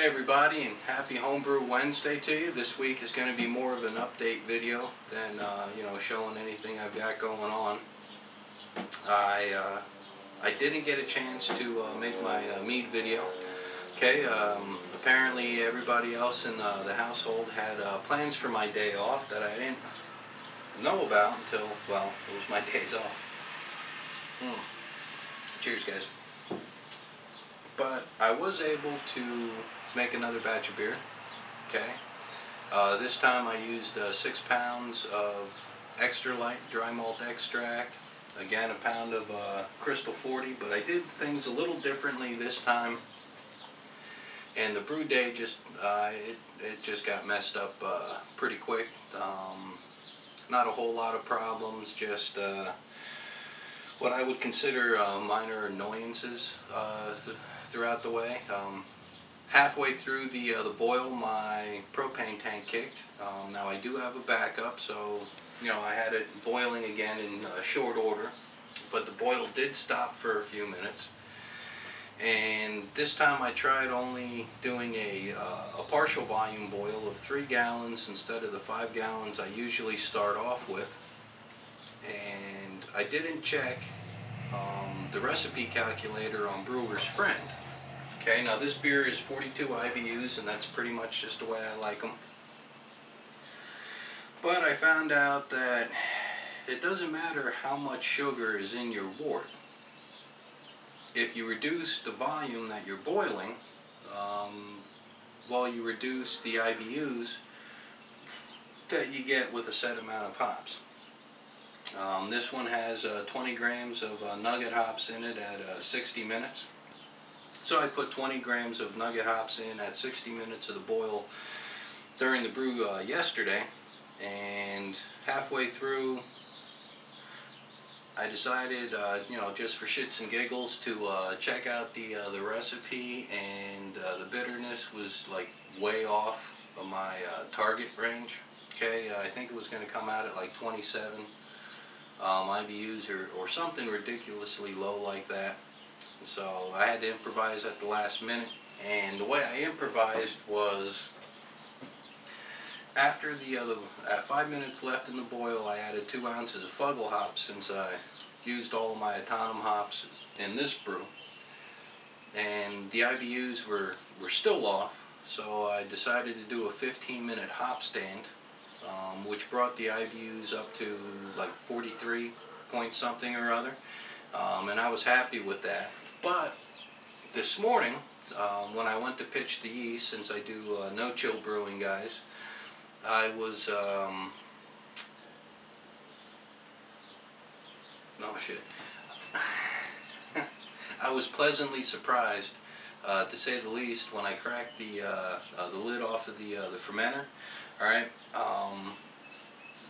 Hey everybody, and happy Homebrew Wednesday to you. This week is going to be more of an update video than showing anything I've got going on. I didn't get a chance to make my mead video. Okay, apparently everybody else in the household had plans for my day off that I didn't know about until, well, it was my days off. Cheers, guys. But I was able to make another batch of beer. Okay. This time I used 6 pounds of extra light dry malt extract. Again, a pound of Crystal 40, but I did things a little differently this time. And the brew day just it just got messed up pretty quick. Not a whole lot of problems, just what I would consider minor annoyances throughout the way. Halfway through the boil, my propane tank kicked. Now I do have a backup, so I had it boiling again in short order, but the boil did stop for a few minutes. And this time I tried only doing a partial volume boil of 3 gallons instead of the 5 gallons I usually start off with. And I didn't check the recipe calculator on Brewer's Friend. Okay, now this beer is 42 IBUs, and that's pretty much just the way I like them. But I found out that it doesn't matter how much sugar is in your wort. If you reduce the volume that you're boiling, well, you reduce the IBUs that you get with a set amount of hops. This one has 20 grams of nugget hops in it at 60 minutes. So I put 20 grams of nugget hops in at 60 minutes of the boil during the brew yesterday, and halfway through I decided, just for shits and giggles, to check out the recipe, and the bitterness was like way off of my target range. Okay, I think it was going to come out at like 27 IBUs or something ridiculously low like that. So I had to improvise at the last minute, and the way I improvised was after at 5 minutes left in the boil, I added 2 ounces of Fuggle hops, since I used all of my Autumn hops in this brew, and the IBUs were still off. So I decided to do a 15-minute hop stand, which brought the IBUs up to like 43 point something or other, and I was happy with that. But this morning, when I went to pitch the yeast, since I do no-chill brewing, guys, I was I was pleasantly surprised, to say the least, when I cracked the lid off of the fermenter. All right,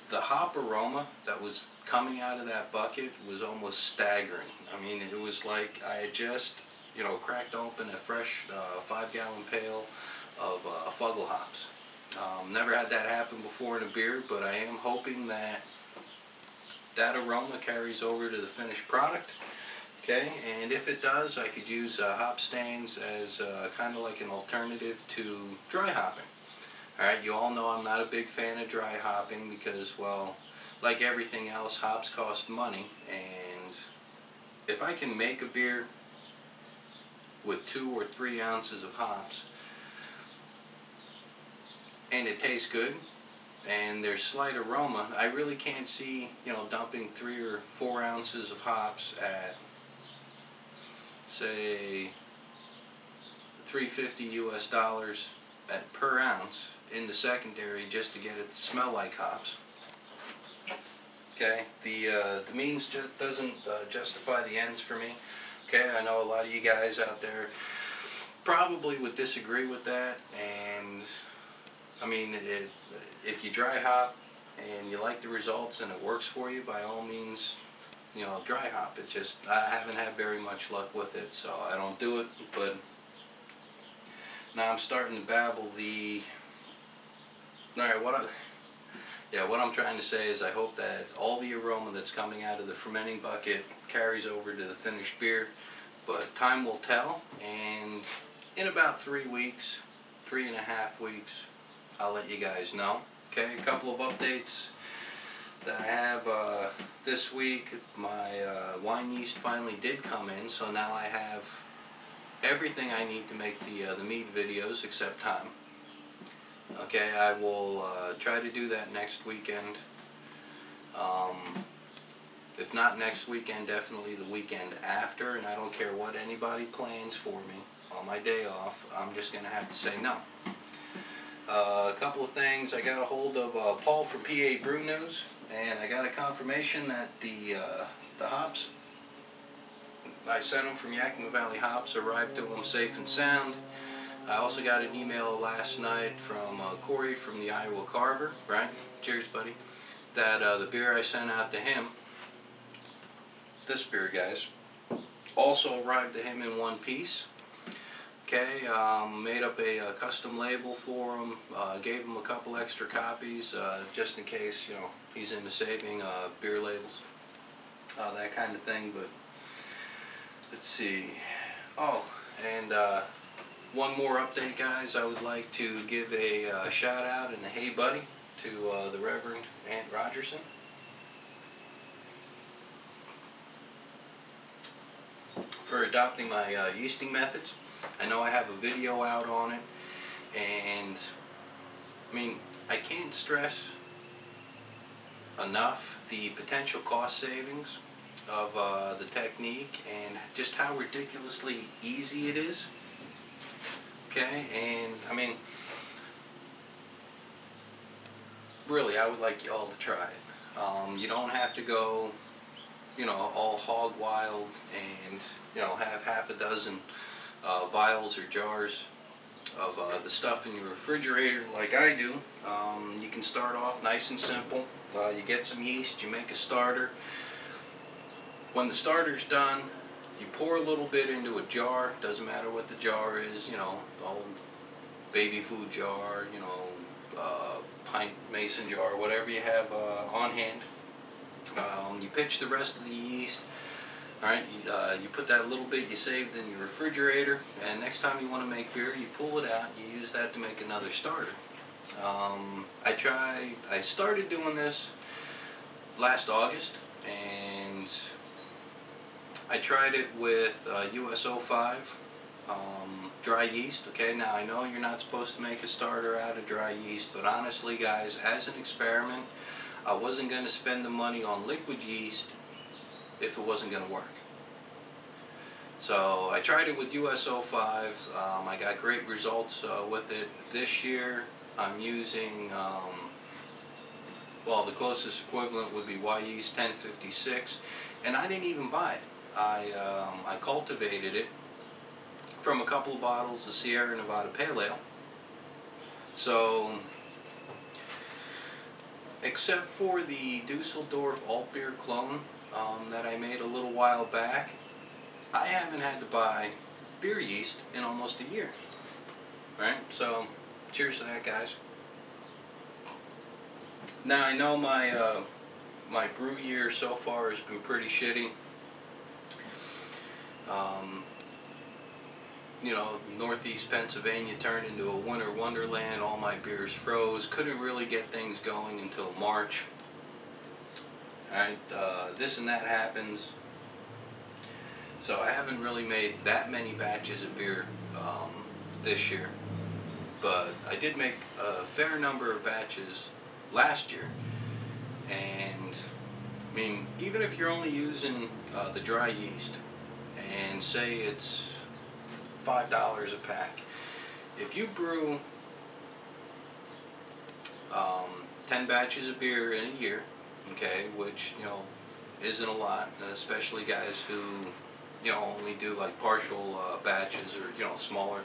the hop aroma that was coming out of that bucket was almost staggering. I mean, it was like I had just, cracked open a fresh 5-gallon pail of Fuggle hops. Never had that happen before in a beer, but I am hoping that that aroma carries over to the finished product. Okay, and if it does, I could use hop stands as kind of like an alternative to dry hopping. Alright, you all know I'm not a big fan of dry hopping because, well, like everything else, hops cost money, and if I can make a beer with 2 or 3 ounces of hops and it tastes good and there's slight aroma, I really can't see, dumping 3 or 4 ounces of hops at, say, $3.50 US per ounce in the secondary just to get it to smell like hops. Okay, the means just doesn't justify the ends for me. Okay, I know a lot of you guys out there probably would disagree with that, and I mean, if you dry hop and you like the results and it works for you, by all means, dry hop. It just, I haven't had very much luck with it, so I don't do it. But now I'm starting to babble. What I'm trying to say is I hope that all the aroma that's coming out of the fermenting bucket carries over to the finished beer, but time will tell, and in about 3 weeks 3.5 weeks, I'll let you guys know. Okay, a couple of updates that I have this week. My wine yeast finally did come in, so now I have everything I need to make the mead videos except time. Okay, I will try to do that next weekend. If not next weekend, definitely the weekend after, and I don't care what anybody plans for me on my day off. I'm just going to have to say no. A couple of things. I got a hold of Paul from PA Brew News, and I got a confirmation that the hops I sent them from Yakima Valley Hops arrived to them safe and sound. I also got an email last night from Corey from the Iowa Carver, right? Cheers, buddy. That the beer I sent out to him, this beer, guys, also arrived to him in one piece. Okay, made up a custom label for him, gave him a couple extra copies just in case, you know, he's into saving beer labels, that kind of thing. But let's see. Oh, and one more update, guys. I would like to give a shout out and a hey buddy to the Reverend Aunt Rogerson. For adopting my yeasting methods. I know I have a video out on it, and I mean, I can't stress enough the potential cost savings of the technique and just how ridiculously easy it is. Okay, and I mean, really, I would like you all to try it. You don't have to go, you know, all hog wild and, you know, have half a dozen vials or jars of the stuff in your refrigerator like I do. You can start off nice and simple. You get some yeast, you make a starter. When the starter's done, you pour a little bit into a jar. Doesn't matter what the jar is, you know, old baby food jar, you know, pint mason jar, whatever you have on hand. You pitch the rest of the yeast. Alright, you put that little bit you saved in your refrigerator, and next time you want to make beer, you pull it out, you use that to make another starter. I started doing this last August, and I tried it with US-05 dry yeast. Okay, now I know you're not supposed to make a starter out of dry yeast, but honestly, guys, as an experiment, I wasn't going to spend the money on liquid yeast if it wasn't going to work. So I tried it with US-05. I got great results with it. This year I'm using, well, the closest equivalent would be Y-Yeast 1056, and I didn't even buy it. I cultivated it from a couple of bottles of Sierra Nevada Pale Ale. So, except for the Dusseldorf Alt Beer clone that I made a little while back, I haven't had to buy beer yeast in almost a year. Right? So, cheers to that, guys. Now, I know my brew year so far has been pretty shitty. You know, Northeast Pennsylvania turned into a winter wonderland. All my beers froze. Couldn't really get things going until March. Alright, this and that happens. So I haven't really made that many batches of beer this year. But I did make a fair number of batches last year. And, I mean, even if you're only using the dry yeast, and say it's $5 a pack, if you brew 10 batches of beer in a year, okay, which, you know, isn't a lot, especially guys who, you know, only do like partial batches or, you know, smaller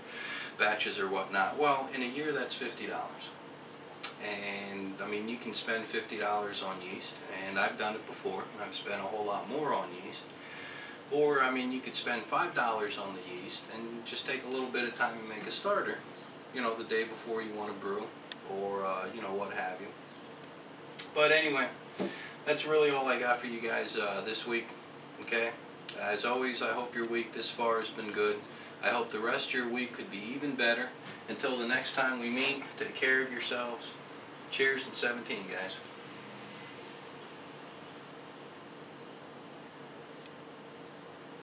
batches or whatnot, well, in a year that's $50. And I mean, you can spend $50 on yeast, and I've done it before. I've spent a whole lot more on yeast. Or, I mean, you could spend $5 on the yeast and just take a little bit of time to make a starter, you know, the day before you want to brew, or, you know, what have you. But anyway, that's really all I got for you guys this week, okay? As always, I hope your week this far has been good. I hope the rest of your week could be even better. Until the next time we meet, take care of yourselves. Cheers in 17, guys.